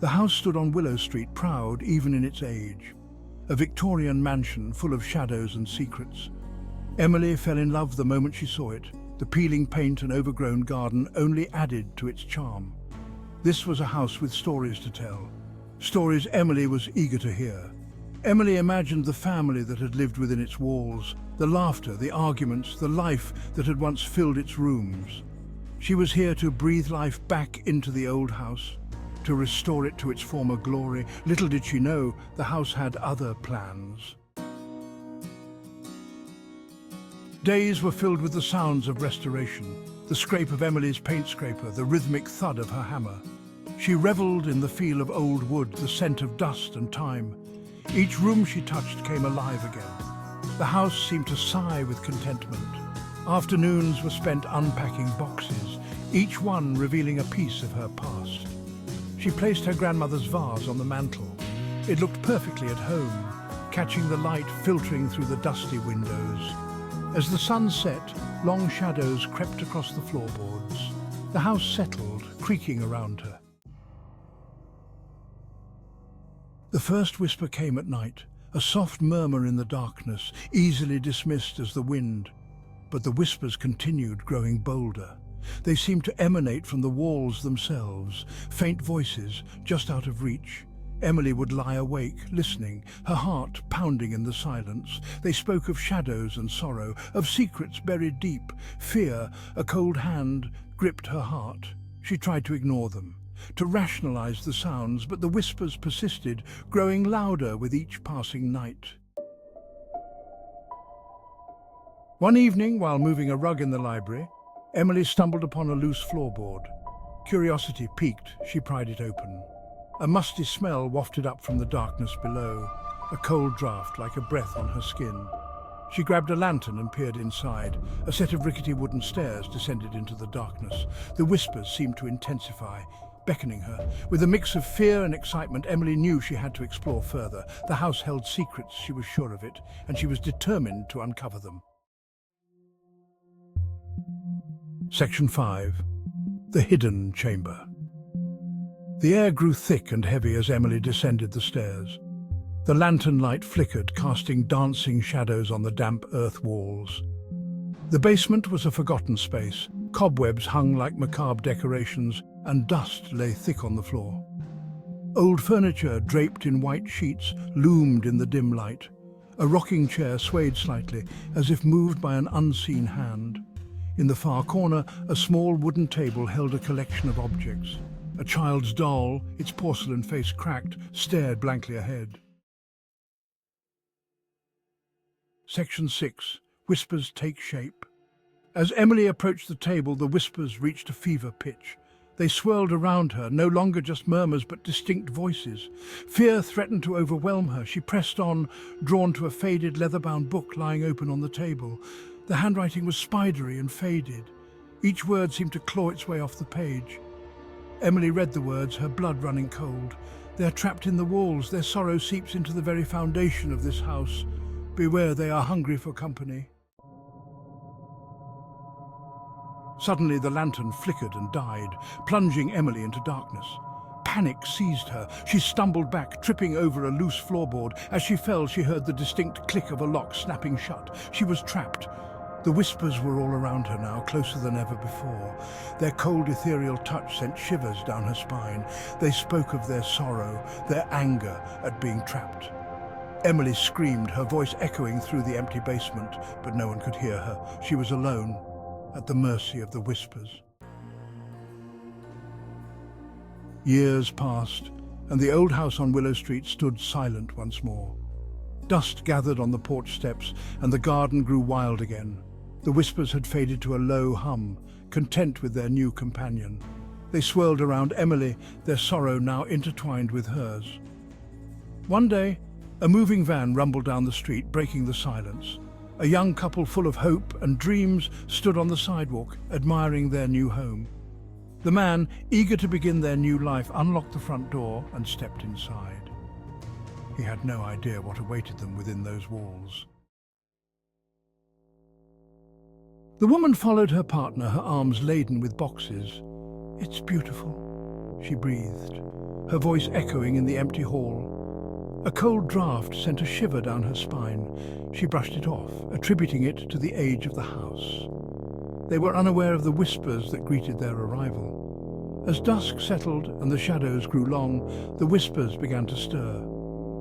The house stood on Willow Street, proud even in its age. A Victorian mansion full of shadows and secrets. Emily fell in love the moment she saw it. The peeling paint and overgrown garden only added to its charm. This was a house with stories to tell. Stories Emily was eager to hear. Emily imagined the family that had lived within its walls, the laughter, the arguments, the life that had once filled its rooms. She was here to breathe life back into the old house, to restore it to its former glory. Little did she know, the house had other plans. Days were filled with the sounds of restoration, the scrape of Emily's paint scraper, the rhythmic thud of her hammer. She revelled in the feel of old wood, the scent of dust and time. Each room she touched came alive again. The house seemed to sigh with contentment. Afternoons were spent unpacking boxes, each one revealing a piece of her past. She placed her grandmother's vase on the mantel. It looked perfectly at home, catching the light filtering through the dusty windows. As the sun set, long shadows crept across the floorboards. The house settled, creaking around her. The first whisper came at night, a soft murmur in the darkness, easily dismissed as the wind. But the whispers continued, growing bolder. They seemed to emanate from the walls themselves, faint voices just out of reach. Emily would lie awake, listening, her heart pounding in the silence. They spoke of shadows and sorrow, of secrets buried deep. Fear, a cold hand, gripped her heart. She tried to ignore them, to rationalize the sounds, but the whispers persisted, growing louder with each passing night. One evening, while moving a rug in the library, Emily stumbled upon a loose floorboard. Curiosity piqued, she pried it open. A musty smell wafted up from the darkness below, a cold draft like a breath on her skin. She grabbed a lantern and peered inside. A set of rickety wooden stairs descended into the darkness. The whispers seemed to intensify, beckoning her. With a mix of fear and excitement, Emily knew she had to explore further. The house held secrets, she was sure of it, and she was determined to uncover them. Section 5. The Hidden Chamber. The air grew thick and heavy as Emily descended the stairs. The lantern light flickered, casting dancing shadows on the damp earth walls. The basement was a forgotten space. Cobwebs hung like macabre decorations, and dust lay thick on the floor. Old furniture, draped in white sheets, loomed in the dim light. A rocking chair swayed slightly, as if moved by an unseen hand. In the far corner, a small wooden table held a collection of objects. A child's doll, its porcelain face cracked, stared blankly ahead. Section 6. Whispers take shape. As Emily approached the table, the whispers reached a fever pitch. They swirled around her, no longer just murmurs but distinct voices. Fear threatened to overwhelm her. She pressed on, drawn to a faded leather-bound book lying open on the table. The handwriting was spidery and faded. Each word seemed to claw its way off the page. Emily read the words, her blood running cold. They're trapped in the walls. Their sorrow seeps into the very foundation of this house. Beware, they are hungry for company. Suddenly the lantern flickered and died, plunging Emily into darkness. Panic seized her. She stumbled back, tripping over a loose floorboard. As she fell, she heard the distinct click of a lock snapping shut. She was trapped. The whispers were all around her now, closer than ever before. Their cold, ethereal touch sent shivers down her spine. They spoke of their sorrow, their anger at being trapped. Emily screamed, her voice echoing through the empty basement, but no one could hear her. She was alone, at the mercy of the whispers. Years passed, and the old house on Willow Street stood silent once more. Dust gathered on the porch steps, and the garden grew wild again. The whispers had faded to a low hum, content with their new companion. They swirled around Emily, their sorrow now intertwined with hers. One day, a moving van rumbled down the street, breaking the silence. A young couple full of hope and dreams stood on the sidewalk, admiring their new home. The man, eager to begin their new life, unlocked the front door and stepped inside. He had no idea what awaited them within those walls. The woman followed her partner, her arms laden with boxes. "It's beautiful," she breathed. her voice echoing in the empty hall. A cold draught sent a shiver down her spine. She brushed it off, attributing it to the age of the house. They were unaware of the whispers that greeted their arrival. As dusk settled and the shadows grew long, the whispers began to stir.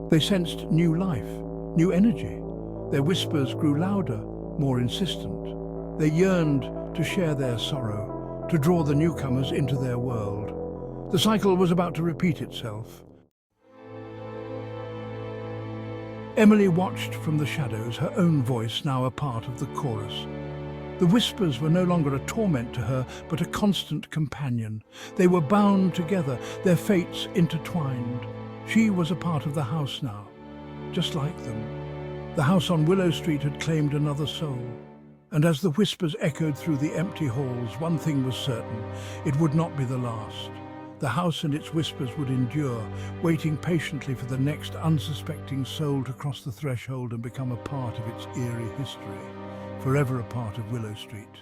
They sensed new life, new energy. Their whispers grew louder, more insistent. They yearned to share their sorrow, to draw the newcomers into their world. The cycle was about to repeat itself. Emily watched from the shadows, her own voice now a part of the chorus. The whispers were no longer a torment to her, but a constant companion. They were bound together, their fates intertwined. She was a part of the house now, just like them. The house on Willow Street had claimed another soul. And as the whispers echoed through the empty halls, one thing was certain: it would not be the last. The house and its whispers would endure, waiting patiently for the next unsuspecting soul to cross the threshold and become a part of its eerie history, forever a part of Willow Street.